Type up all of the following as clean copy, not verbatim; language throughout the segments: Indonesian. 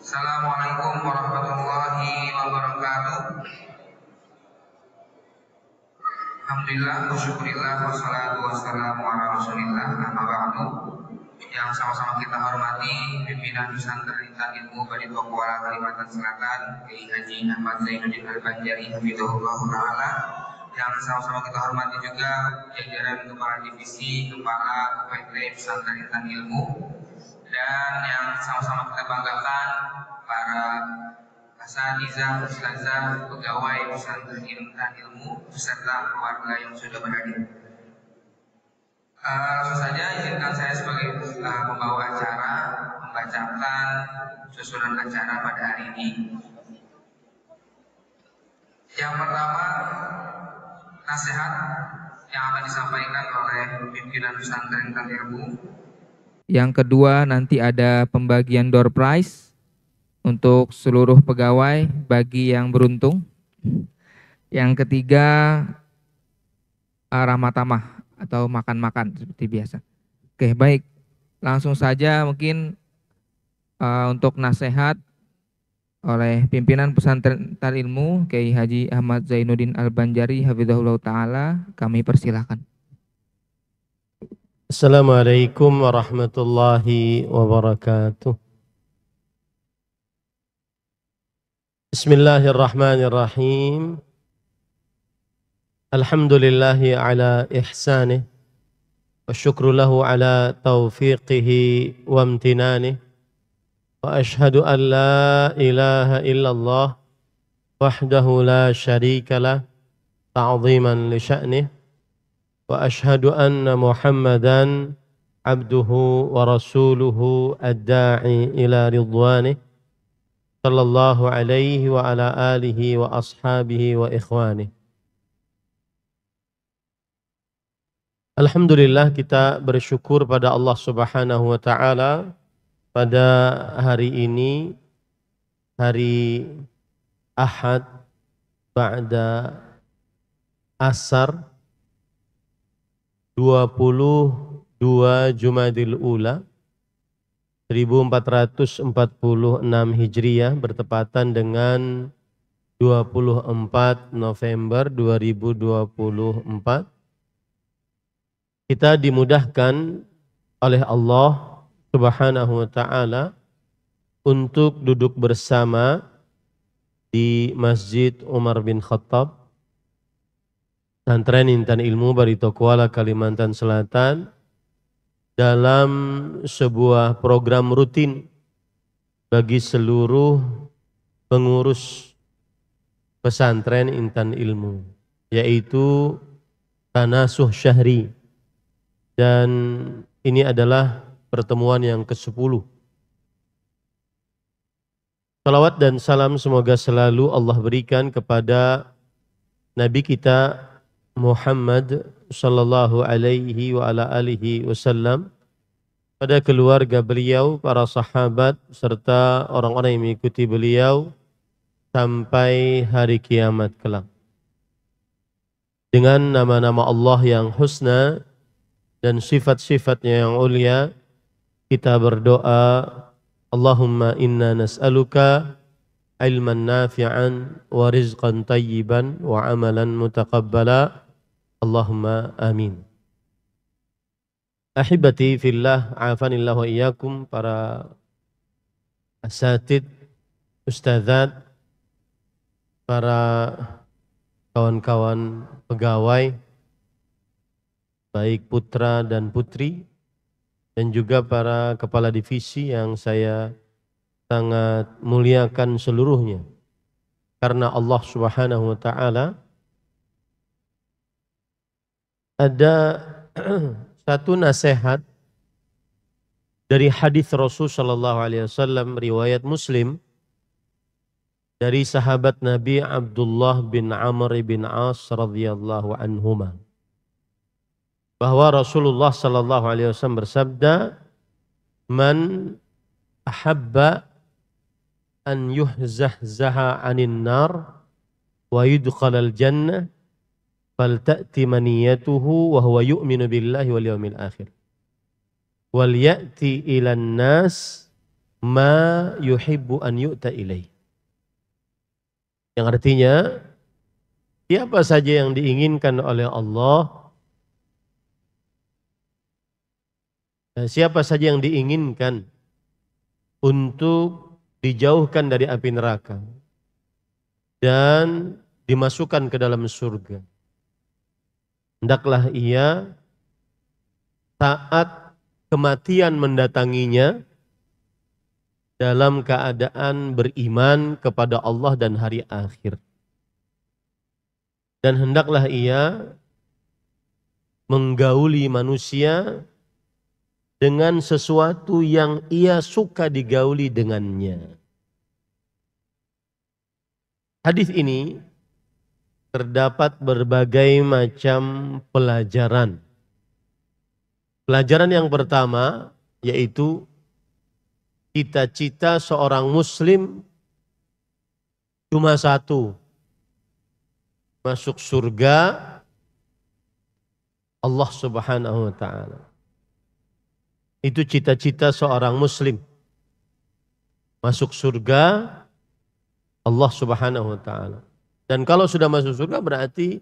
Assalamualaikum warahmatullahi wabarakatuh. Alhamdulillah, syukurillah, wassalatu wassalamu ala rasulillah, amma ba'du. Yang sama-sama kita hormati pimpinan pesantren Intan Ilmu Bani Tokoala Kalimantan Selatan, Kiai Haji Ahmad Zainuddin Al-Banjari hafizahullah taala. Yang sama-sama kita hormati juga jajaran kepala divisi, kepala UPT pesantren Intan Ilmu, dan yang sama-sama kita banggakan para asatizah, ustazah, pegawai pesantren Intan Ilmu beserta keluarga yang sudah berhadir. Langsung saja izinkan saya sebagai pembawa acara membacakan susunan acara pada hari ini. Yang pertama, nasihat yang akan disampaikan oleh pimpinan pesantren Intan Ilmu. Yang kedua, nanti ada pembagian door prize untuk seluruh pegawai bagi yang beruntung. Yang ketiga, ramah tamah atau makan-makan seperti biasa. Oke, baik. Langsung saja mungkin untuk nasihat oleh pimpinan pesantren Intan Ilmu, Kiai Haji Ahmad Zainuddin Al-Banjari hafizahullah taala, kami persilahkan. Assalamualaikum warahmatullahi wabarakatuh. Bismillahirrahmanirrahim. Alhamdulillahi ala ihsanih wa syukru lahu ala taufiqihi wa amtinanih wa ashhadu an la ilaha illallah wahdahu la syarika lah ta'ziman li sya'nih wa ashhadu anna Muhammadan abduhu wa rasuluhu ad-da'i ila ridwanih sallallahu alaihi wa ala alihi wa ashabihi wa ikhwanih. Alhamdulillah, kita bersyukur pada Allah Subhanahu wa taala pada hari ini, hari Ahad ba'da asar 22 Jumadil Ula 1446 Hijriah bertepatan dengan 24 November 2024. Kita dimudahkan oleh Allah Subhanahu wa taala untuk duduk bersama di Masjid Umar bin Khattab, Pesantren Intan Ilmu Barito Kuala Kalimantan Selatan, dalam sebuah program rutin bagi seluruh pengurus pesantren Intan Ilmu, yaitu Tanasuh Syahri, dan ini adalah pertemuan yang ke-10. Salawat dan salam semoga selalu Allah berikan kepada Nabi kita Muhammad sallallahu alaihi wa ala alihi wasallam, pada keluarga beliau, para sahabat, serta orang-orang yang mengikuti beliau sampai hari kiamat kelak. Dengan nama-nama Allah yang husna dan sifat-sifatnya yang ulia, kita berdoa, Allahumma inna nas'aluka ilman nafi'an wa rizqan tayyiban wa amalan mutaqabbala. Allahumma amin. Ahibati fillah, afanillah wa iyyakum, para asatid, ustadzat, para kawan-kawan pegawai, baik putra dan putri, dan juga para kepala divisi yang saya sangat muliakan seluruhnya. Karena Allah Subhanahu wa taala ada satu nasihat dari hadis Rasul sallallahu alaihi wasallam riwayat Muslim dari sahabat Nabi Abdullah bin Amr bin As radhiyallahu anhuma, bahwa Rasulullah sallallahu alaihi wasallam bersabda, "Man ahabba an yuhzahzaha 'anil nar wa yudkhalal jannah falta'ti maniyatuhu wa huwa yu'minu billahi wal yawmil akhir wal ya'ti ilan nas ma yuhibbu an yu'ta ilaih. Yang artinya siapa saja yang diinginkan oleh Allah, siapa saja yang diinginkan untuk dijauhkan dari api neraka dan dimasukkan ke dalam surga, hendaklah ia saat kematian mendatanginya dalam keadaan beriman kepada Allah dan hari akhir. Dan hendaklah ia menggauli manusia dengan sesuatu yang ia suka digauli dengannya. Hadis ini terdapat berbagai macam pelajaran. Pelajaran yang pertama yaitu cita-cita seorang muslim cuma satu, masuk surga Allah Subhanahu wa taala. Itu cita-cita seorang muslim. Masuk surga Allah Subhanahu wa taala. Dan kalau sudah masuk surga berarti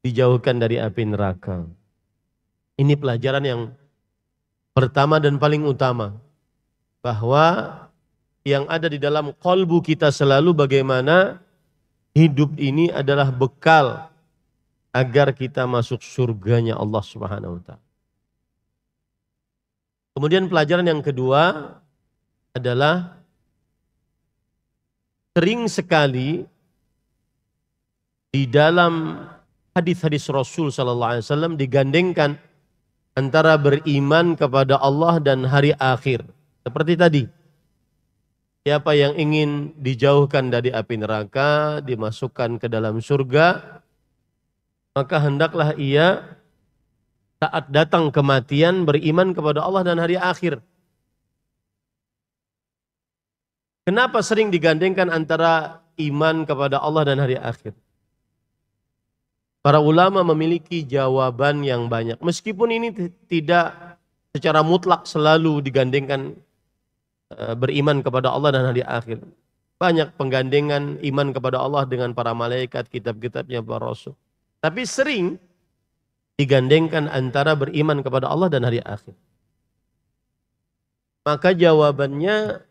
dijauhkan dari api neraka. Ini pelajaran yang pertama dan paling utama, bahwa yang ada di dalam qalbu kita selalu bagaimana hidup ini adalah bekal agar kita masuk surganya Allah Subhanahu wa taala. Kemudian pelajaran yang kedua adalah sering sekali di dalam hadis-hadis Rasul sallallahu alaihi wasallam digandengkan antara beriman kepada Allah dan hari akhir. Seperti tadi, siapa yang ingin dijauhkan dari api neraka, dimasukkan ke dalam surga, maka hendaklah ia saat datang kematian beriman kepada Allah dan hari akhir. Kenapa sering digandengkan antara iman kepada Allah dan hari akhir? Para ulama memiliki jawaban yang banyak. Meskipun ini tidak secara mutlak selalu digandengkan beriman kepada Allah dan hari akhir. Banyak penggandengan iman kepada Allah dengan para malaikat, kitab-kitabnya, para rasul. Tapi sering digandengkan antara beriman kepada Allah dan hari akhir. Maka jawabannya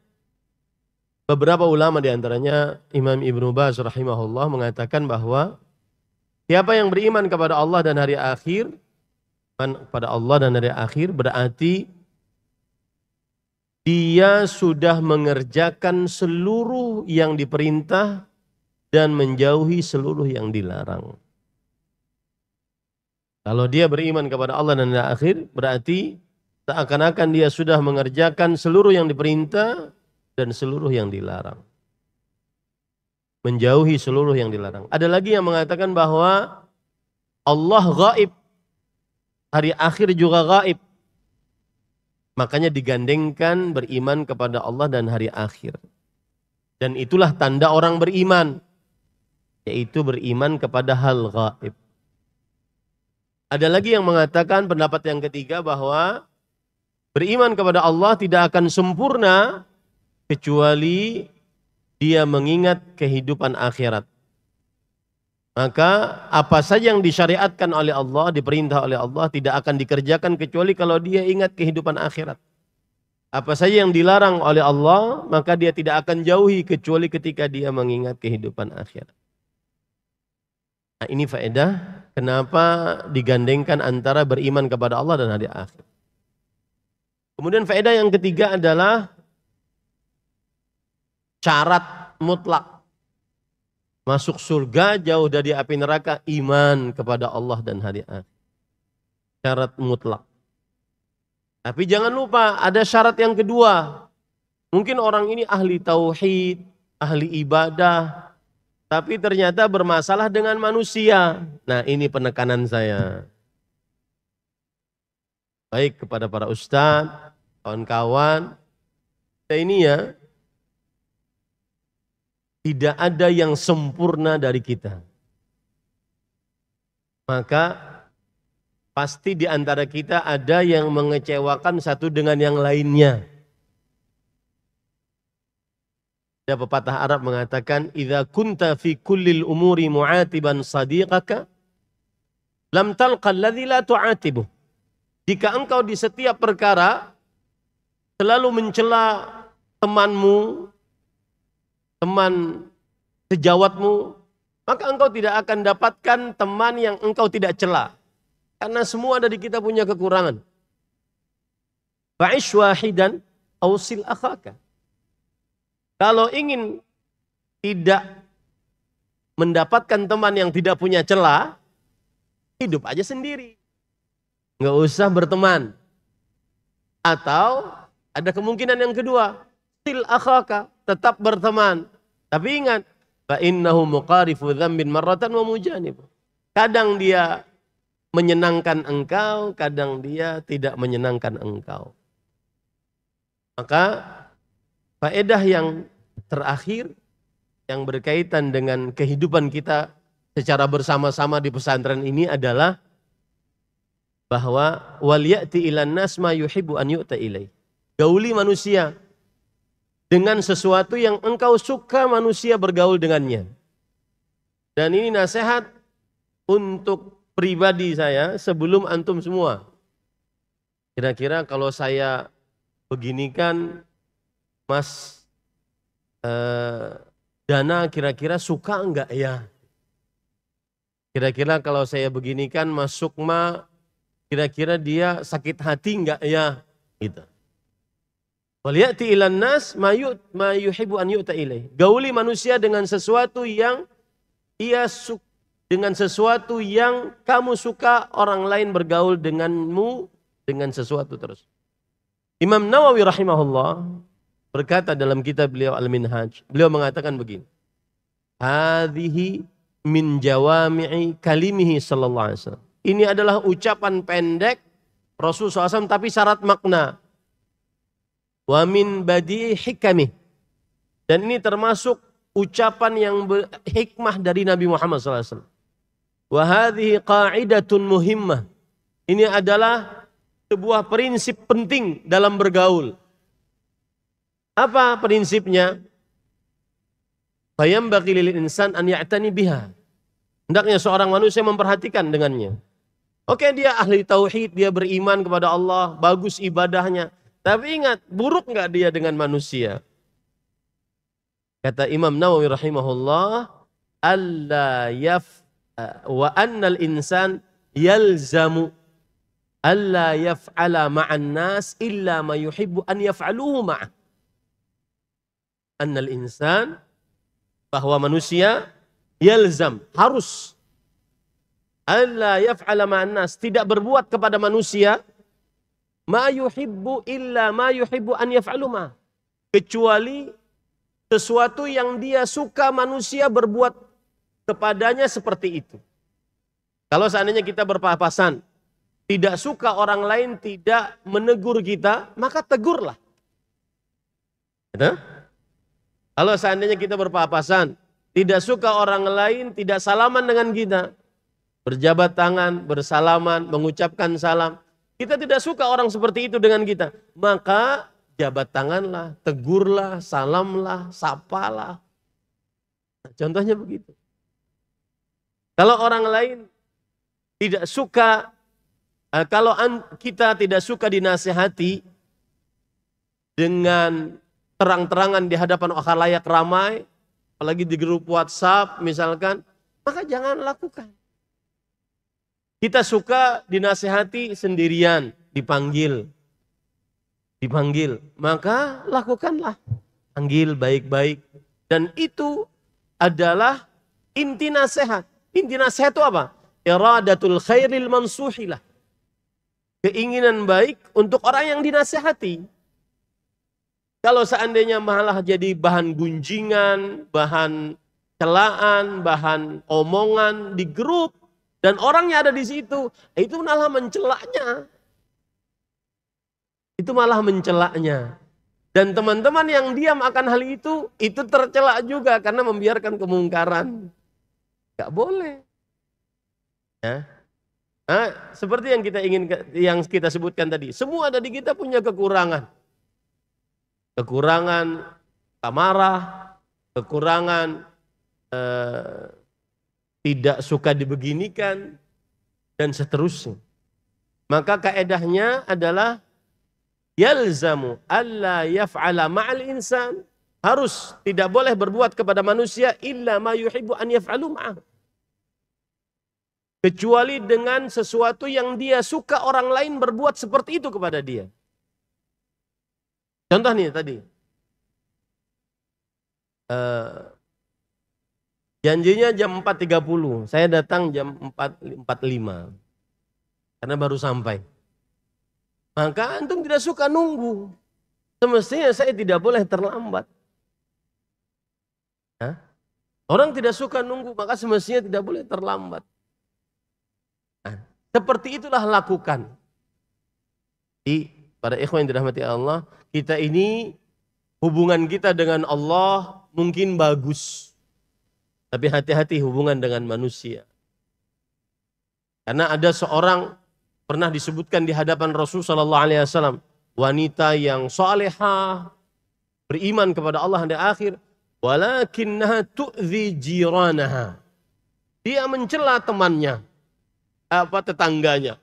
beberapa ulama diantaranya Imam Ibnu Baz rahimahullah mengatakan bahwa siapa yang beriman kepada Allah dan hari akhir, kepada Allah dan hari akhir berarti dia sudah mengerjakan seluruh yang diperintah dan menjauhi seluruh yang dilarang. Kalau dia beriman kepada Allah dan hari akhir, berarti seakan-akan dia sudah mengerjakan seluruh yang diperintah dan seluruh yang dilarang. Menjauhi seluruh yang dilarang. Ada lagi yang mengatakan bahwa Allah gaib, hari akhir juga gaib. Makanya digandengkan beriman kepada Allah dan hari akhir. Dan itulah tanda orang beriman, yaitu beriman kepada hal gaib. Ada lagi yang mengatakan pendapat yang ketiga bahwa beriman kepada Allah tidak akan sempurna kecuali dia mengingat kehidupan akhirat. Maka apa saja yang disyariatkan oleh Allah, diperintah oleh Allah tidak akan dikerjakan kecuali kalau dia ingat kehidupan akhirat. Apa saja yang dilarang oleh Allah maka dia tidak akan jauhi kecuali ketika dia mengingat kehidupan akhirat. Nah, ini faedah kenapa digandengkan antara beriman kepada Allah dan hari akhir. Kemudian faedah yang ketiga adalah syarat mutlak masuk surga, jauh dari api neraka, iman kepada Allah dan hari akhir. Syarat mutlak. Tapi jangan lupa ada syarat yang kedua. Mungkin orang ini ahli tauhid, ahli ibadah, tapi ternyata bermasalah dengan manusia. Nah, ini penekanan saya. Baik kepada para ustadz, kawan-kawan. Ini ya, tidak ada yang sempurna dari kita. Maka pasti di antara kita ada yang mengecewakan satu dengan yang lainnya. Ada pepatah Arab mengatakan, "Idza kunta fi kullil umuri mu'atiban sadiqaka, lam talqa alladhi la tu'atibuh." Jika engkau di setiap perkara selalu mencela temanmu, teman sejawatmu, maka engkau tidak akan dapatkan teman yang engkau tidak cela. Karena semua dari kita punya kekurangan. Fa'ish wahidan awsil akhaka. Kalau ingin tidak mendapatkan teman yang tidak punya celah, hidup aja sendiri. Nggak usah berteman. Atau ada kemungkinan yang kedua, sil akhaka, tetap berteman. Tapi ingat, fa innahu muqarifu dzambin marratan wa mujanib. Kadang dia menyenangkan engkau, kadang dia tidak menyenangkan engkau. Maka faedah yang terakhir yang berkaitan dengan kehidupan kita secara bersama-sama di pesantren ini adalah bahwa wal ya'ti ilan nas ma yuhibbu an yu'ta ilai. Gauli manusia dengan sesuatu yang engkau suka manusia bergaul dengannya. Dan ini nasihat untuk pribadi saya sebelum antum semua. Kira-kira kalau saya beginikan Mas Dana kira-kira suka enggak ya? Kira-kira kalau saya beginikan Mas Sukma kira-kira dia sakit hati enggak ya? Gitu. Wal ya'ti ilan nas ma yuhibbu an yu'ta ilai. Gauli manusia dengan sesuatu yang dengan sesuatu yang kamu suka orang lain bergaul denganmu dengan sesuatu terus. Imam Nawawi rahimahullah berkata dalam kitab beliau Al-Minhaj, beliau mengatakan begini, hadhihi min jawami'i kalimihi sallallahu alaihi wasallam. Ini adalah ucapan pendek Rasulullah SAW tapi syarat makna. Wa min badi'i hikamih. Dan ini termasuk ucapan yang hikmah dari Nabi Muhammad SAW. Wa hadhihi qa'idatun muhimmah. Ini adalah sebuah prinsip penting dalam bergaul. Apa prinsipnya? Fayambaghi lil insan an ya'tani biha. Hendaknya seorang manusia memperhatikan dengannya. Oke, dia ahli tauhid, dia beriman kepada Allah, bagus ibadahnya. Tapi ingat, buruk enggak dia dengan manusia? Kata Imam Nawawi rahimahullah, wa annal insan yalzamu alla yaf'ala ma'an nas illa ma yuhibbu an yaf'aluhu ma'ah. Annal insan, bahwa manusia yalzam, harus alla yaf'ala ma'an nas, tidak berbuat kepada manusia ma yuhibbu illa ma yuhibbu an yaf'alu ma'ah, kecuali sesuatu yang dia suka manusia berbuat kepadanya seperti itu. Kalau seandainya kita berpapasan, tidak suka orang lain tidak menegur kita, maka tegurlah. Gitu? Kalau seandainya kita berpapasan, tidak suka orang lain tidak salaman dengan kita, berjabat tangan, bersalaman, mengucapkan salam, kita tidak suka orang seperti itu dengan kita, maka jabat tanganlah, tegurlah, salamlah, sapalah. Nah, contohnya begitu. Kalau orang lain tidak suka, kalau kita tidak suka dinasihati dengan terang-terangan di hadapan khalayak ramai, apalagi di grup WhatsApp misalkan, maka jangan lakukan. Kita suka dinasihati sendirian, dipanggil, maka lakukanlah. Panggil baik-baik. Dan itu adalah inti nasihat. Inti nasihat itu apa? Iradatul khairil mansuhilah. Keinginan baik untuk orang yang dinasihati. Kalau seandainya malah jadi bahan gunjingan, bahan celaan, bahan omongan di grup, dan orangnya ada di situ, itu malah mencelaknya. Itu malah mencelaknya. Dan teman-teman yang diam akan hal itu tercelak juga karena membiarkan kemungkaran. Gak boleh. Ya. Nah, seperti yang kita sebutkan tadi, semua dari kita punya kekurangan. Kekurangan, kita marah, kekurangan, tidak suka dibeginikan, dan seterusnya. Maka kaedahnya adalah yalzamu alla yaf'ala ma'al insan, harus tidak boleh berbuat kepada manusia illa ma yuhibbu an yaf'alu ma'ah, kecuali dengan sesuatu yang dia suka orang lain berbuat seperti itu kepada dia. Contoh nih tadi, janjinya jam 4.30, saya datang jam 4.45 karena baru sampai. Maka antum tidak suka nunggu, semestinya saya tidak boleh terlambat. Hah? Orang tidak suka nunggu, maka semestinya tidak boleh terlambat. Nah, seperti itulah lakukan. Para ikhwan yang dirahmati Allah, kita ini hubungan kita dengan Allah mungkin bagus, tapi hati-hati hubungan dengan manusia. Karena ada seorang pernah disebutkan di hadapan Rasul sallallahu alaihi wasallam, wanita yang salehah, beriman kepada Allah dan akhir, walakinnaha tu'dzi jiranaha. Dia mencela temannya, tetangganya.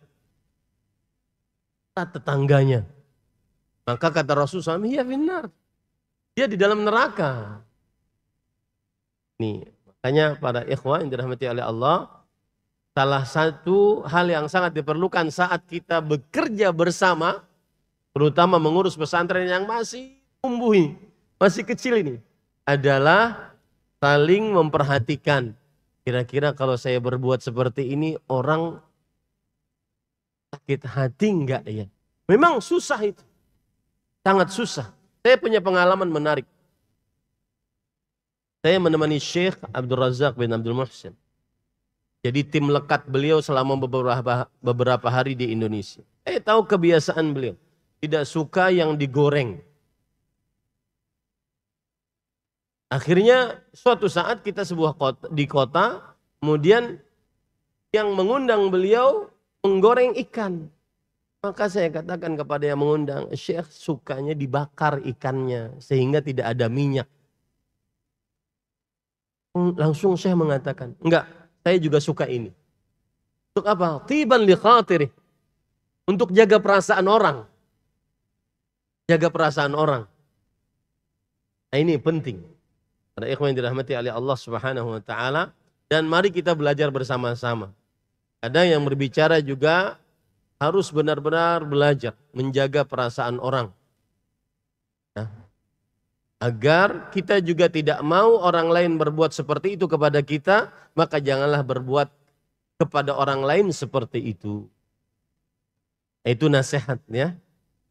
Maka kata Rasul SAW, ya benar, dia di dalam neraka. Nih, makanya para ikhwan yang dirahmati oleh Allah, salah satu hal yang sangat diperlukan saat kita bekerja bersama, terutama mengurus pesantren yang masih tumbuh, masih kecil ini, adalah saling memperhatikan. Kira-kira kalau saya berbuat seperti ini, orang sakit hati enggak ya? Memang susah itu. Sangat susah. Saya punya pengalaman menarik. Saya menemani Syekh Abdul Razak bin Abdul Muhsin. Jadi tim lekat beliau selama beberapa hari di Indonesia. Saya tahu kebiasaan beliau. Tidak suka yang digoreng. Akhirnya suatu saat kita di kota, kemudian yang mengundang beliau menggoreng ikan. Maka saya katakan kepada yang mengundang, Syekh sukanya dibakar ikannya sehingga tidak ada minyak. Langsung Syekh mengatakan, enggak, saya juga suka ini. Untuk apa? Tiban li khatiri. Untuk jaga perasaan orang. Jaga perasaan orang. Nah, ini penting. Para ikhwan yang dirahmati oleh Allah Subhanahu wa taala, dan mari kita belajar bersama-sama. Ada yang berbicara juga harus benar-benar belajar menjaga perasaan orang. Nah, agar kita juga tidak mau orang lain berbuat seperti itu kepada kita, maka janganlah berbuat kepada orang lain seperti itu. Itu nasihat ya.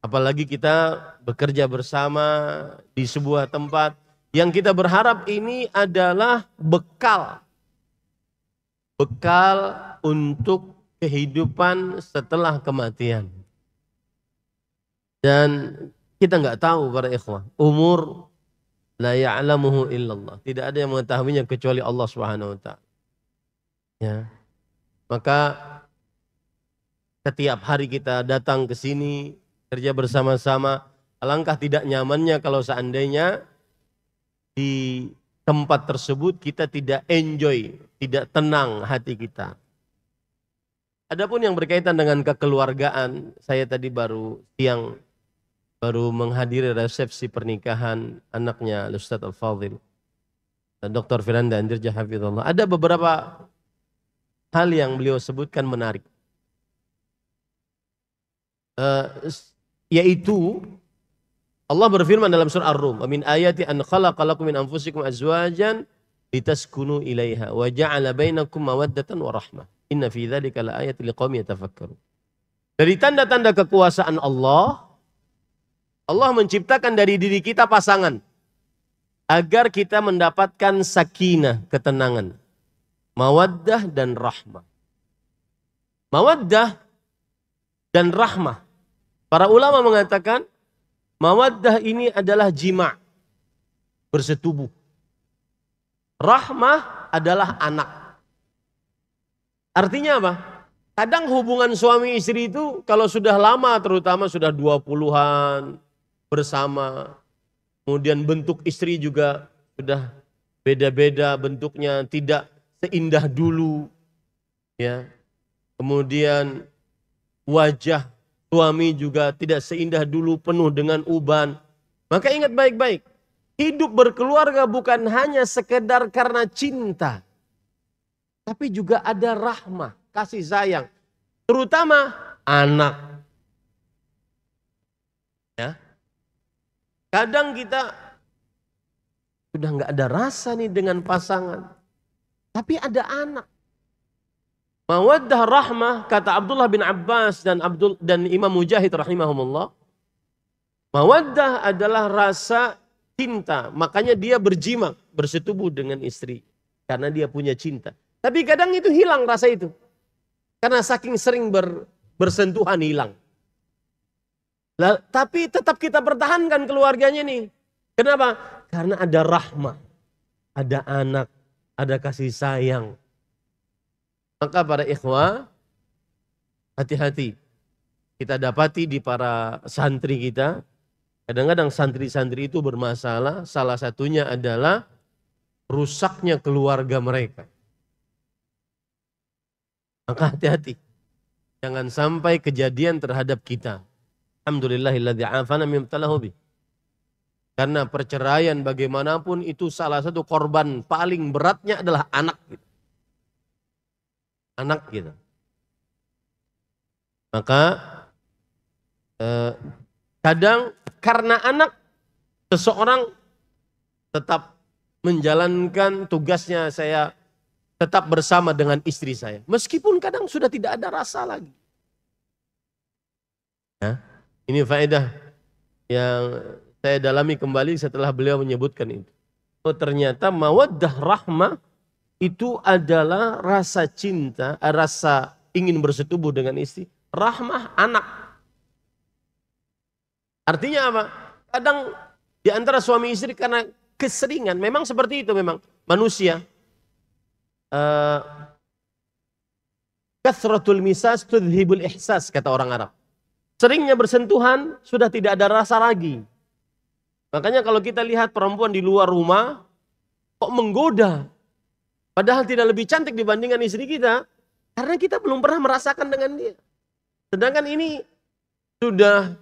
Apalagi kita bekerja bersama di sebuah tempat yang kita berharap ini adalah bekal untuk kehidupan setelah kematian. Dan kita nggak tahu para ikhwah, umur la ya'lamuhu illallah. Tidak ada yang mengetahuinya kecuali Allah Subhanahu wa taala. Ya. Maka setiap hari kita datang ke sini kerja bersama-sama, alangkah tidak nyamannya kalau seandainya di tempat tersebut kita tidak enjoy, tidak tenang hati kita. Adapun yang berkaitan dengan kekeluargaan, saya tadi siang baru menghadiri resepsi pernikahan anaknya Ustadz Al-Fadhil, Dr. Firanda Andirja Hafizullah. Ada beberapa hal yang beliau sebutkan menarik. Yaitu Allah berfirman dalam surah Ar-Rum, "Min ayati an khalaqa lakum min anfusikum azwajan litaskunu ilaiha wa ja'ala bainakum mawaddatan wa rahmah. Inna fi dzalika laayatin liqaumin yatafakkarun." Dari tanda-tanda kekuasaan Allah, Allah menciptakan dari diri kita pasangan agar kita mendapatkan sakinah, ketenangan, mawaddah dan rahmah. Mawaddah dan rahmah, para ulama mengatakan mawaddah ini adalah jima', bersetubuh. Rahmah adalah anak. Artinya apa? Kadang hubungan suami istri itu kalau sudah lama, terutama sudah 20-an bersama, kemudian bentuk istri juga sudah beda-beda bentuknya, tidak seindah dulu. Ya. Kemudian wajah suami juga tidak seindah dulu, penuh dengan uban. Maka ingat baik-baik, hidup berkeluarga bukan hanya sekedar karena cinta, tapi juga ada rahmah, kasih sayang, terutama anak. Ya. Kadang kita sudah nggak ada rasa nih dengan pasangan, tapi ada anak. Mawaddah rahmah, kata Abdullah bin Abbas dan Imam Mujahid rahimahumullah. Mawaddah adalah rasa cinta, makanya dia berjima, bersetubuh dengan istri karena dia punya cinta. Tapi kadang itu hilang rasa itu, karena saking sering bersentuhan hilang. Tapi tetap kita pertahankan keluarganya nih. Kenapa? Karena ada rahmah, ada anak, ada kasih sayang. Maka para ikhwah, hati-hati. Kita dapati di para santri kita, kadang-kadang santri-santri itu bermasalah, salah satunya adalah rusaknya keluarga mereka. Maka hati-hati. Jangan sampai kejadian terhadap kita. Alhamdulillahilladzi afana mimma ibtalahu bih. Karena perceraian bagaimanapun itu salah satu korban paling beratnya adalah anak kita. Anak kita. Maka kadang karena anak seseorang tetap menjalankan tugasnya, saya tetap bersama dengan istri saya. Meskipun kadang sudah tidak ada rasa lagi. Ya, ini faedah yang saya dalami kembali setelah beliau menyebutkan itu. Oh, ternyata mawaddah rahmah itu adalah rasa cinta, rasa ingin bersetubuh dengan istri. Rahmah anak. Artinya apa? Kadang di antara suami istri karena keseringan, memang seperti itu memang manusia. Kathratul misas tudhibul ihsas, kata orang Arab. Seringnya bersentuhan sudah tidak ada rasa lagi. Makanya kalau kita lihat perempuan di luar rumah kok menggoda, padahal tidak lebih cantik dibandingkan istri kita, karena kita belum pernah merasakan dengan dia. Sedangkan ini sudah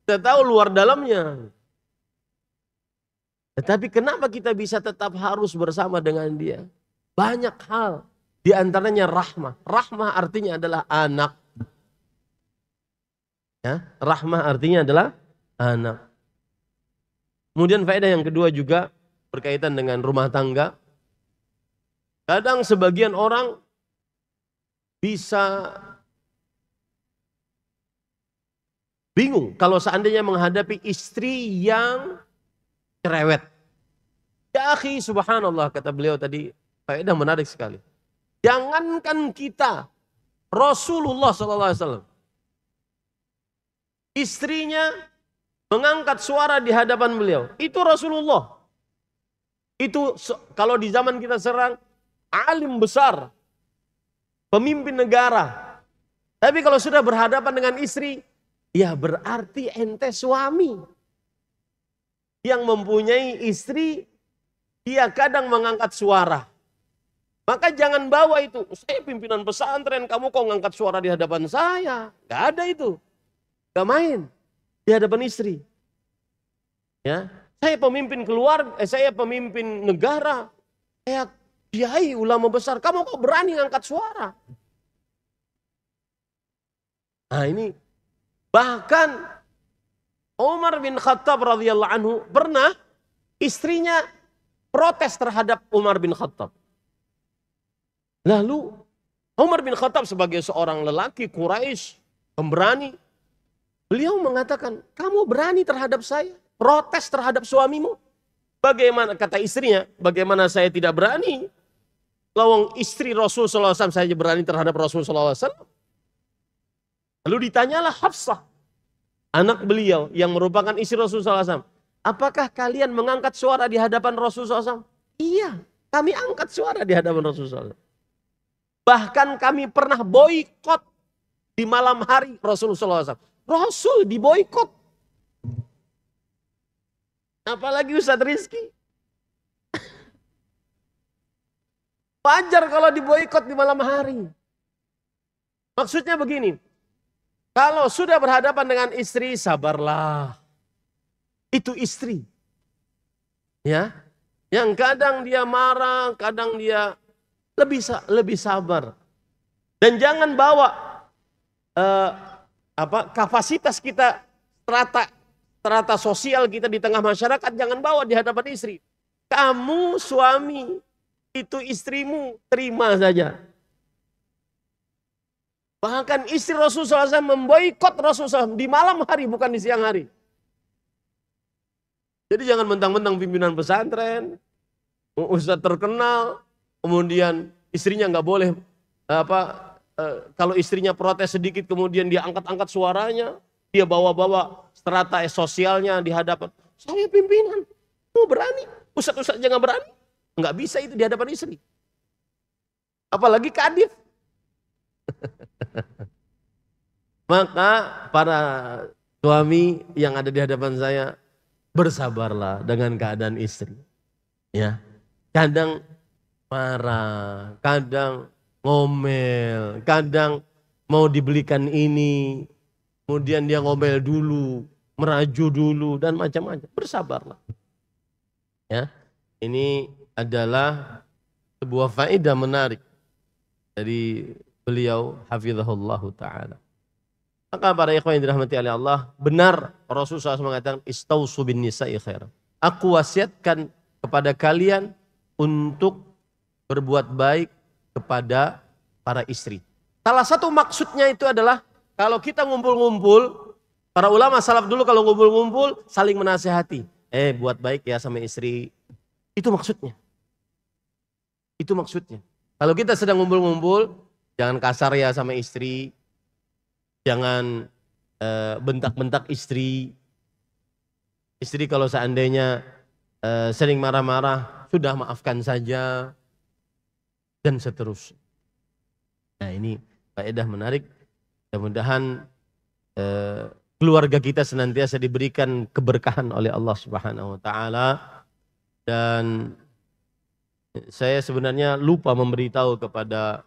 kita tahu luar dalamnya. Tetapi kenapa kita bisa tetap harus bersama dengan dia? Banyak hal. Di antaranya rahmah. Rahmah artinya adalah anak. Ya, rahmah artinya adalah anak. Kemudian faedah yang kedua juga berkaitan dengan rumah tangga. Kadang sebagian orang bisa bingung kalau seandainya menghadapi istri yang cerewet. Ya akhi, subhanallah, kata beliau tadi, faedah menarik sekali. Jangankan kita, Rasulullah SAW, istrinya mengangkat suara di hadapan beliau. Itu Rasulullah. Itu kalau di zaman kita serang, alim besar, pemimpin negara. Tapi kalau sudah berhadapan dengan istri, ya berarti ente suami. Yang mempunyai istri, dia kadang mengangkat suara. Maka jangan bawa itu, saya pimpinan pesantren, kamu kok ngangkat suara di hadapan saya. Gak ada itu. Gak main di hadapan istri. Ya, saya pemimpin keluarga, saya pemimpin negara, saya kiai ulama besar, kamu kok berani ngangkat suara? Nah ini, bahkan Umar bin Khattab radhiyallahu anhu pernah istrinya protes terhadap Umar bin Khattab. Lalu Umar bin Khattab sebagai seorang lelaki Quraisy, pemberani, beliau mengatakan, kamu berani terhadap saya? Protes terhadap suamimu? Bagaimana, kata istrinya, bagaimana saya tidak berani? Lawang istri Rasul SAW saja berani terhadap Rasul SAW. Lalu ditanyalah Hafsah, anak beliau yang merupakan istri Rasul SAW. Apakah kalian mengangkat suara di hadapan Rasul SAW? Iya, kami angkat suara di hadapan Rasul SAW. Bahkan kami pernah boikot di malam hari Rasulullah SAW. Rasul diboikot. Apalagi Ustadz Rizki. Wajar kalau diboikot di malam hari. Maksudnya begini, kalau sudah berhadapan dengan istri, sabarlah. Itu istri. Ya, yang kadang dia marah, kadang dia lebih sabar. Dan jangan bawa kapasitas kita, strata sosial kita di tengah masyarakat, jangan bawa di hadapan istri. Kamu suami, itu istrimu, terima saja. Bahkan istri Rasulullah SAW memboikot Rasulullah SAW di malam hari, bukan di siang hari. Jadi jangan mentang-mentang pimpinan pesantren, ustadz terkenal, kemudian istrinya nggak boleh kalau istrinya protes sedikit, kemudian dia angkat-angkat suaranya, dia bawa-bawa strata sosialnya di hadapan. Saya pimpinan, mau berani? Ustadz jangan berani. Nggak bisa itu di hadapan istri. Apalagi kadif. Maka para suami yang ada di hadapan saya, bersabarlah dengan keadaan istri. Ya, kadang marah, kadang ngomel, kadang mau dibelikan ini, kemudian dia ngomel dulu, meraju dulu, dan macam-macam. Bersabarlah. Ya, ini adalah sebuah faedah menarik dari beliau hafizahullahu ta'ala. Maka para ikhwan yang dirahmati oleh Allah, benar Rasulullah SAW mengatakan istausu bin nisa'i khairan. Aku wasiatkan kepada kalian untuk berbuat baik kepada para istri. Salah satu maksudnya itu adalah kalau kita ngumpul-ngumpul, para ulama salaf dulu kalau ngumpul-ngumpul saling menasehati. Buat baik ya sama istri. Itu maksudnya. Itu maksudnya. Kalau kita sedang ngumpul-ngumpul, jangan kasar ya sama istri. Jangan bentak-bentak istri. Istri kalau seandainya sering marah-marah, sudah maafkan saja. Dan seterusnya. Nah ini faedah menarik. Mudah-mudahan keluarga kita senantiasa diberikan keberkahan oleh Allah Subhanahu wa taala. Dan saya sebenarnya lupa memberitahu kepada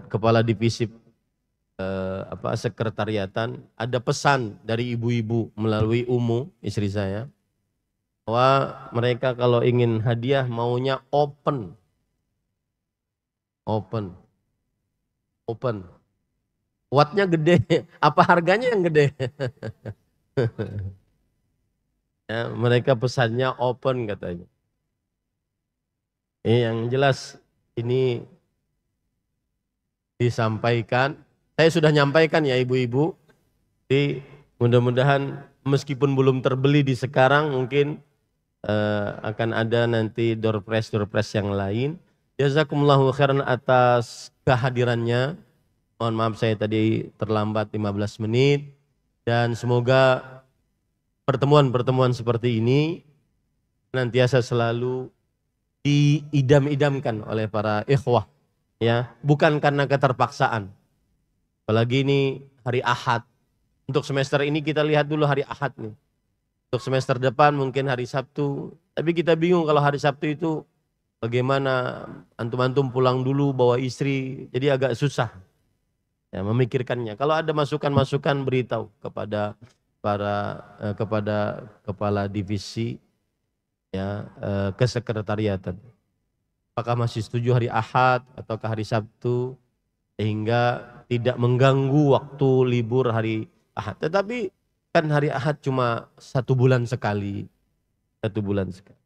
kepala divisi sekretariatan, ada pesan dari ibu-ibu melalui Umu, istri saya, bahwa mereka kalau ingin hadiah maunya open. Wattnya gede, apa harganya yang gede? Ya, mereka pesannya open katanya. Yang jelas ini disampaikan. Saya sudah nyampaikan ya ibu-ibu. Jadi mudah-mudahan meskipun belum terbeli di sekarang, mungkin akan ada nanti door prize yang lain. Jazakumullahu khairan atas kehadirannya. Mohon maaf saya tadi terlambat 15 menit. Dan semoga pertemuan-pertemuan seperti ini nantiasa selalu diidam-idamkan oleh para ikhwah. Ya, bukan karena keterpaksaan. Apalagi ini hari Ahad. Untuk semester ini kita lihat dulu hari Ahad nih. Untuk semester depan mungkin hari Sabtu. Tapi kita bingung kalau hari Sabtu itu bagaimana, antum-antum pulang dulu bawa istri. Jadi agak susah ya, memikirkannya. Kalau ada masukan-masukan beritahu kepada kepada kepala divisi ya, kesekretariatan. Apakah masih setuju hari Ahad ataukah hari Sabtu, sehingga tidak mengganggu waktu libur hari Ahad. Tetapi kan hari Ahad cuma 1 bulan sekali. 1 bulan sekali.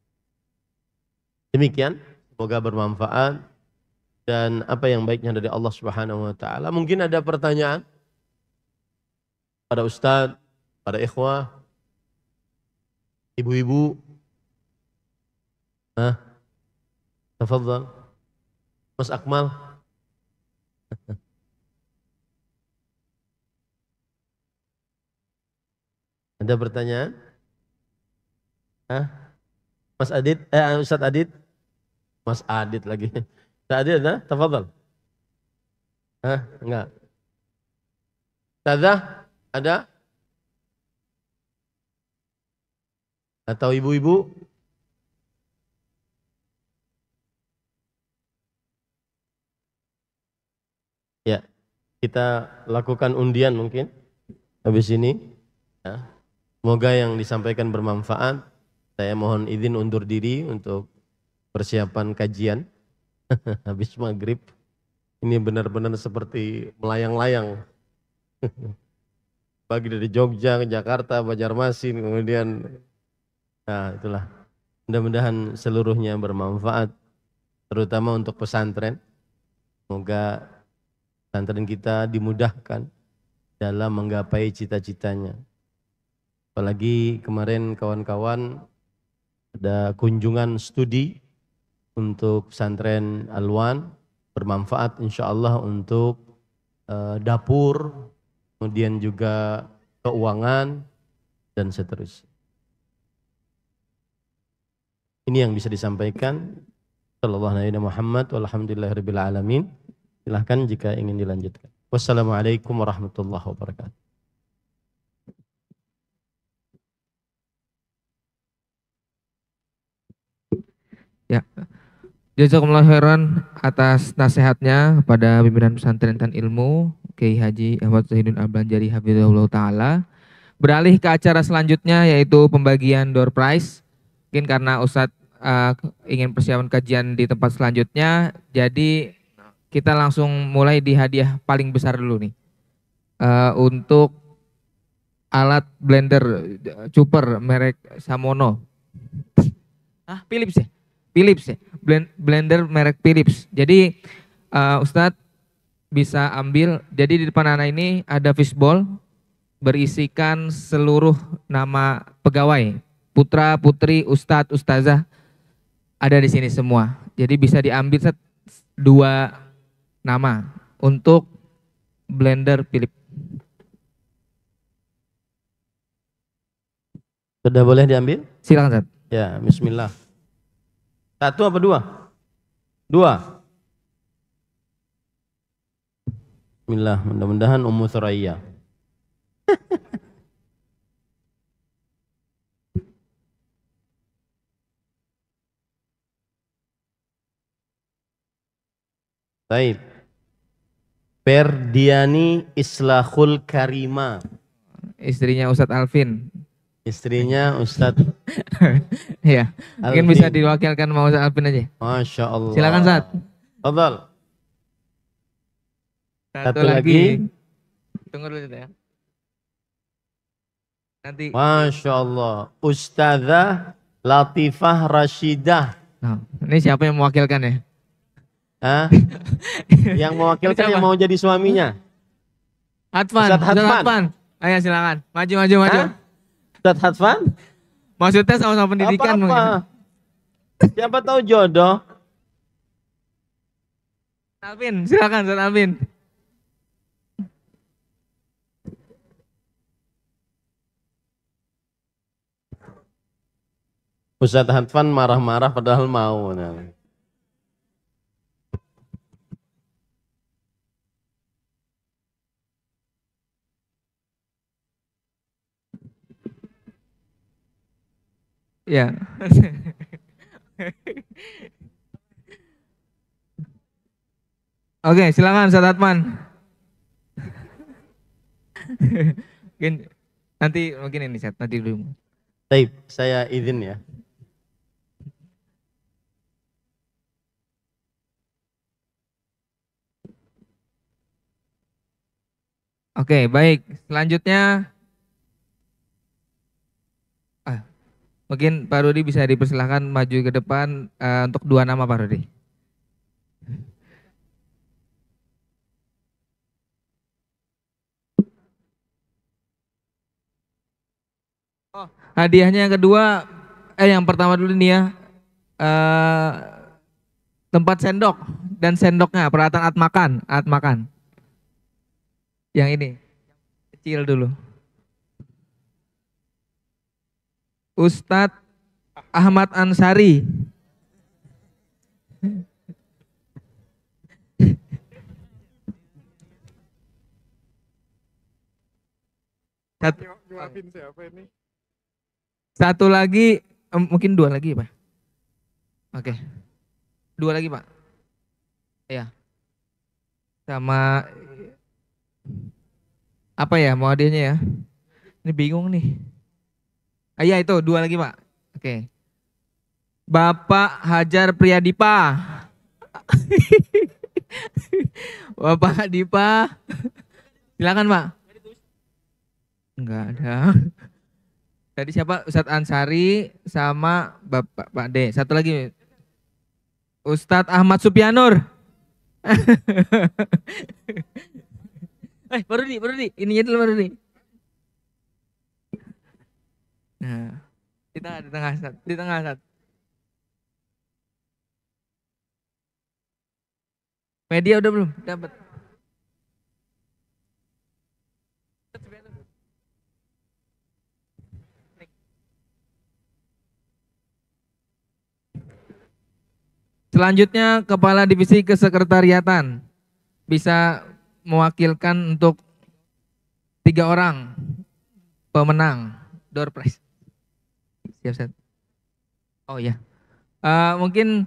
Demikian, semoga bermanfaat dan apa yang baiknya dari Allah Subhanahu wa taala. Mungkin ada pertanyaan pada ustadz, pada ikhwah, ibu-ibu. Tafadhal. Mas Akmal. Ada pertanyaan? Mas Adit, Ustadz Adit? Mas Adit lagi. Ustadz Adit ada? Tafadhal. Enggak. Ustadzah, ada? Atau ibu-ibu? Ya, kita lakukan undian mungkin habis ini. Ya. Semoga yang disampaikan bermanfaat. Saya mohon izin undur diri untuk persiapan kajian habis maghrib. Ini benar-benar seperti melayang-layang. Pagi dari Jogja ke Jakarta, Banjarmasin, kemudian nah itulah. Mudah-mudahan seluruhnya bermanfaat, terutama untuk pesantren. Semoga pesantren kita dimudahkan dalam menggapai cita-citanya. Apalagi kemarin kawan-kawan ada kunjungan studi untuk pesantren Alwan, bermanfaat insya Allah untuk dapur, kemudian juga keuangan dan seterusnya. Ini yang bisa disampaikan. Sallallahu alaihi Muhammad walhamdulillahirabbil alamin. Silahkan jika ingin dilanjutkan. Wassalamualaikum warahmatullahi wabarakatuh. Ya, jazakumullah khairan atas nasihatnya pada pimpinan pesantren dan ilmu Kiai Haji Ahmad Zahidun Al-Banjari hafizahullah taala. Beralih ke acara selanjutnya yaitu pembagian door prize. Mungkin karena Ustadz ingin persiapan kajian di tempat selanjutnya, jadi kita langsung mulai di hadiah paling besar dulu nih. Untuk alat blender cuper merek Samono. Philips ya? Philips ya? Blender merek Philips. Jadi Ustadz bisa ambil, jadi di depan anak ini ada fishbowl berisikan seluruh nama pegawai, putra, putri, ustadz, ustazah ada di sini semua. Jadi bisa diambil 2 nama untuk blender Philips. Sudah boleh diambil? Silakan, Ustaz. Ya, bismillah. 1 apa 2? 2. Bismillah, mudah-mudahan Ummu Thuraya. Baik. Perdiani Islahul Karima. Istrinya Ustadz Alvin. Istrinya Ustadz Iya, mungkin Alvin. bisa diwakilkan sama Ustadz Alvin aja. Masya Allah. Silakan, Ustaz. Fadhal. Satu lagi. Tunggu dulu ya. Nanti. Masya Allah. Ustazah Latifah Rashidah. Nah, ini siapa yang mewakilkan ya? Hah? Yang mewakilkan yang mau jadi suaminya. Hatfan. Ustadz Hatfan. Ayo silakan. Maju, maju, maju. Hah? Ustadz Hatfan? Maksudnya sama-sama pendidikan. Apa-apa. Siapa tahu jodoh. Alvin, silakan Ustadz Alvin. Ustadz Hatfan marah-marah padahal mau. Nah. Ya. Oke, silakan Ustadz Hatman. Mungkin nanti mungkin ini Ustadz, nanti dulu. Baik, saya izin ya. Oke, baik. Selanjutnya mungkin Pak Rudi bisa dipersilahkan maju ke depan untuk 2 nama Pak Rudi. Oh, hadiahnya yang kedua, yang pertama dulu nih ya, tempat sendok dan sendoknya, peralatan alat makan. Yang ini, kecil dulu. Ustadz Ahmad Ansari. Satu lagi, mungkin 2 lagi Pak. Oke. 2 lagi Pak. Ya. sama apa ya mau hadiahnya ya? Ini bingung nih. Ah iya itu 2 lagi Pak. Oke. Bapak Hajar Priyadipa. Bapak Dipa. Silakan Pak. Enggak ada. Tadi siapa? Ustadz Ansari sama Bapak Pak D. Satu lagi. Ustadz Ahmad Supyanur. Baru nih. Ininya dulu baru nih. Nah, di tengah Ustadz. Di tengah Ustadz. Media udah belum? Dapat. Selanjutnya Kepala Divisi Kesekretariatan bisa mewakilkan untuk 3 orang pemenang door prize. Siap Ustaz. Oh ya, mungkin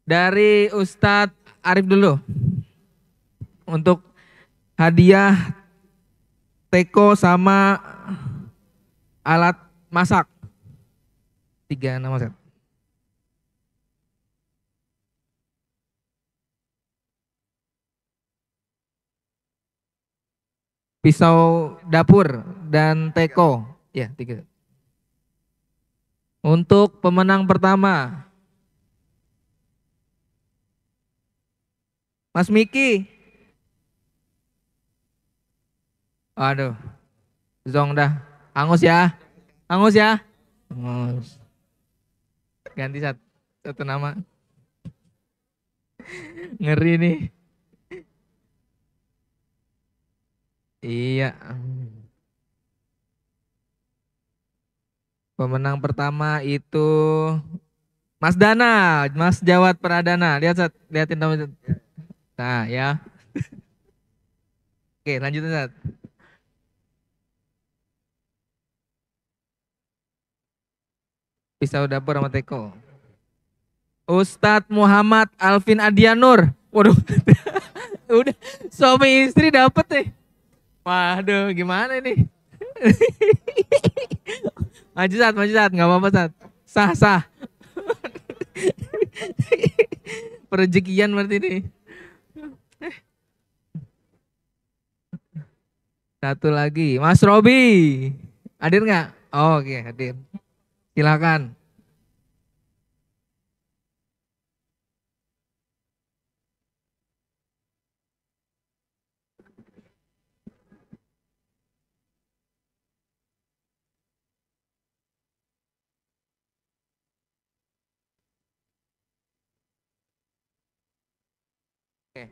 dari Ustadz Arif dulu untuk hadiah teko sama alat masak 3 nama Ustaz. Pisau dapur dan teko. Ya, 3. Untuk pemenang pertama, Mas Miki. Aduh, zong dah. Angus ya. Angus ya. Angus. Ganti satu nama. Ngeri nih. Iya. Pemenang pertama itu Mas Dana, Mas Jawad Pradana. Lihatin teman. Nah, ya. Oke, lanjut Ustaz. Pisau dapur sama teko. Ustadz Muhammad Alvin Adianur. Waduh. Udah suami istri dapet nih. Waduh, gimana ini? Maju Sat, nggak apa-apa Sat. Sah. Perezekian berarti ini. Satu lagi, Mas Robi. Hadir nggak? Oh, oke, hadir. Silakan. Oke.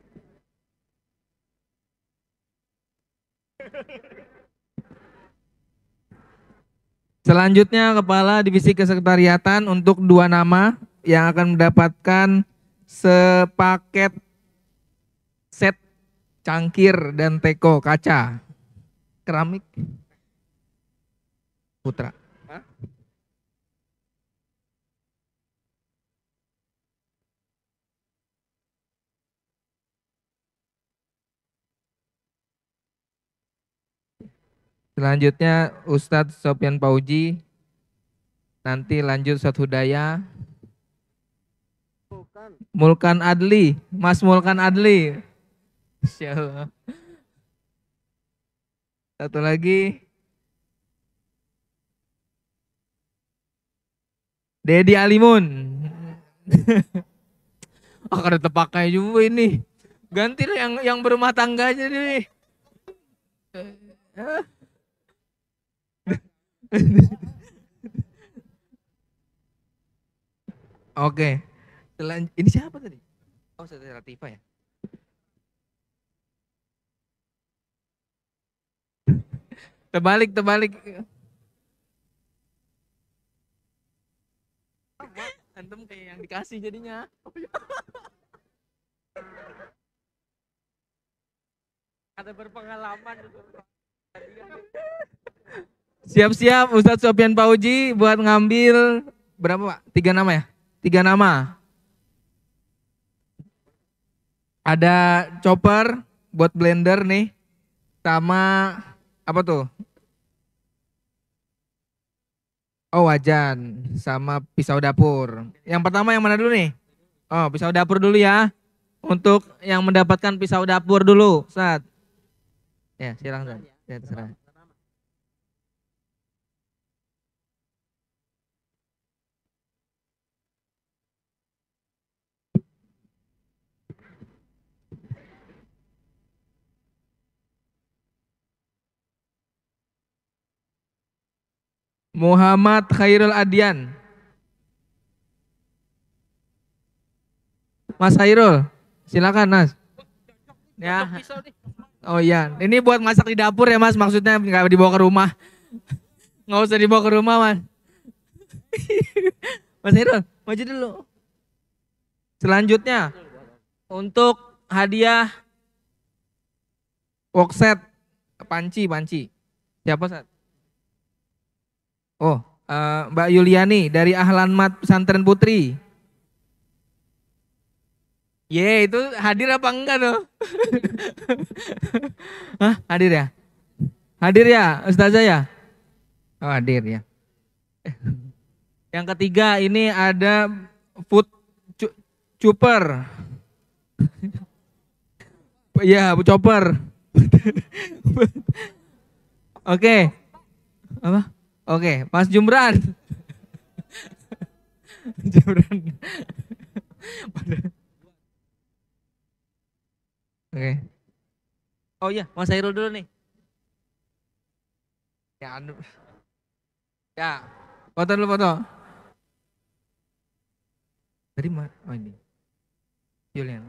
Selanjutnya Kepala Divisi Kesekretariatan untuk 2 nama yang akan mendapatkan sepaket set cangkir dan teko kaca keramik Putra. Selanjutnya Ustadz Sofyan Pauji. Nanti lanjut Ustadz Hudaya. Mulkan Adli, Mas Mulkan Adli. Insyaallah. Satu lagi. Dedi Alimun. Akan terpakai juga ini. Ganti yang berumah tangganya nih. Oke. Ini siapa tadi? Oh, Ustazah Latifah ya. Terbalik. Antum kayak yang dikasih jadinya. Ada berpengalaman. Siap-siap Ustadz Sofyan Pauji buat ngambil berapa Pak? 3 nama ya? 3 nama. Ada chopper, buat blender nih sama apa tuh? Oh, wajan sama pisau dapur. Yang pertama yang mana dulu nih? Oh, pisau dapur dulu ya. Untuk yang mendapatkan pisau dapur dulu, Ustaz. Ya, silakan. Ya, terserah. Muhammad Khairul Adian. Mas Khairul, silakan Mas. Ya. Oh iya, ini buat masak di dapur ya Mas, maksudnya nggak dibawa ke rumah. Nggak usah dibawa ke rumah Mas. Mas Khairul, maju dulu. Selanjutnya, untuk hadiah workset panci. Siapa Ustaz? Oh, Mbak Yuliani dari Ahlan Mat Pesantren Putri. Ye, itu hadir apa enggak tuh? Hah, hadir ya? Hadir ya, Ustazah ya? Oh, hadir ya. Yang ketiga ini ada food chopper. Ya, chopper. Oke. Apa? Oke, Mas Jumran. Jumran. Oke. Oh iya, Mas Hairul dulu nih. Ya, ya, foto dulu foto. Dari mana? Oh ini. Julian.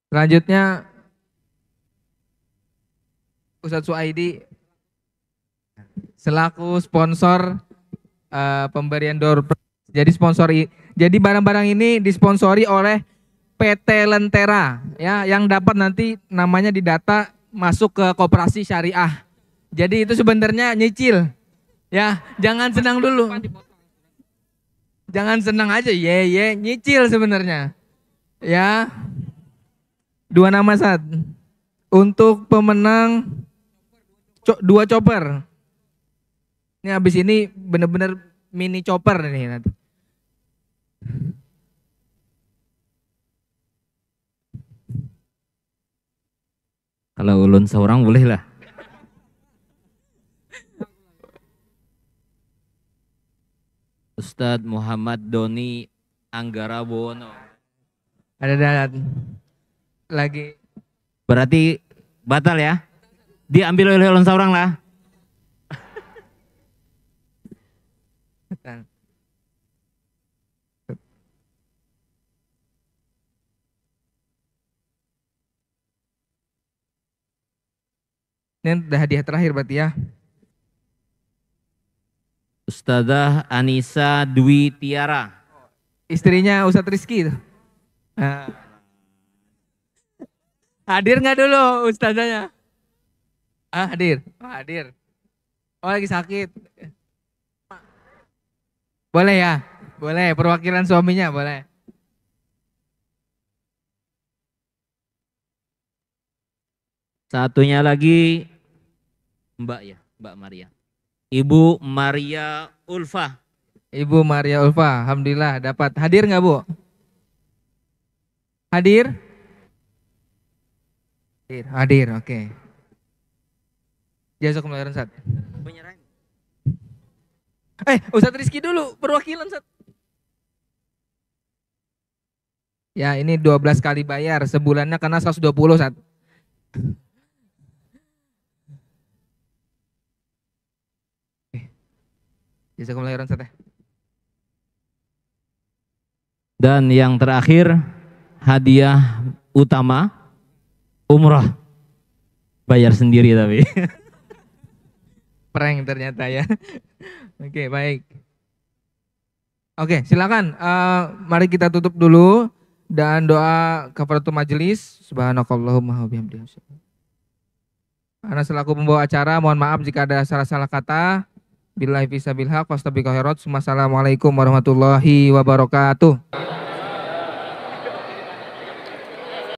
Selanjutnya Ustadz Suaidi selaku sponsor pemberian door prize. Jadi barang-barang ini disponsori oleh PT Lentera ya, yang dapat nanti namanya didata masuk ke koperasi syariah. Jadi itu sebenarnya nyicil. Ya, jangan senang dulu. Jangan senang aja, nyicil sebenarnya. Ya. 2 nama saat. Untuk pemenang 2 chopper. Ini habis ini bener-bener mini chopper nih nanti. Kalau ulun seorang boleh lah. Ustadz Muhammad Doni Anggara Bono. Ada lagi. Berarti batal ya? Diambil oleh ulun seorang lah. Ini udah hadiah terakhir berarti ya. Ustadzah Anissa Dwi Tiara. Istrinya Ustadz Rizky itu. Nah. Hadir nggak dulu ustazanya? Hadir. Hadir. Oh, lagi sakit. Boleh ya? Boleh, perwakilan suaminya boleh. Satunya lagi Mbak ya, Mbak Maria. Ibu Maria Ulfa. Ibu Maria Ulfa, alhamdulillah dapat. Hadir nggak Bu? Hadir? Hadir, oke. Jazakumullah khairan Ustaz. Ustadz Rizky dulu, perwakilan Ustaz. Ya, ini 12 kali bayar, sebulannya karena 120 Ustaz. Jazakumullah khairan Ustaz. Dan yang terakhir hadiah utama umrah, bayar sendiri tapi. Prank ternyata ya. Oke, baik. Oke, silakan. Mari kita tutup dulu dan doa kafaratul majelis. Subhanakallahumma wa bihamdika. Karena selaku pembawa acara, mohon maaf jika ada salah-salah kata Billahi fisabilillah, wastabiqul khairat. Wassalamualaikum warahmatullahi wabarakatuh.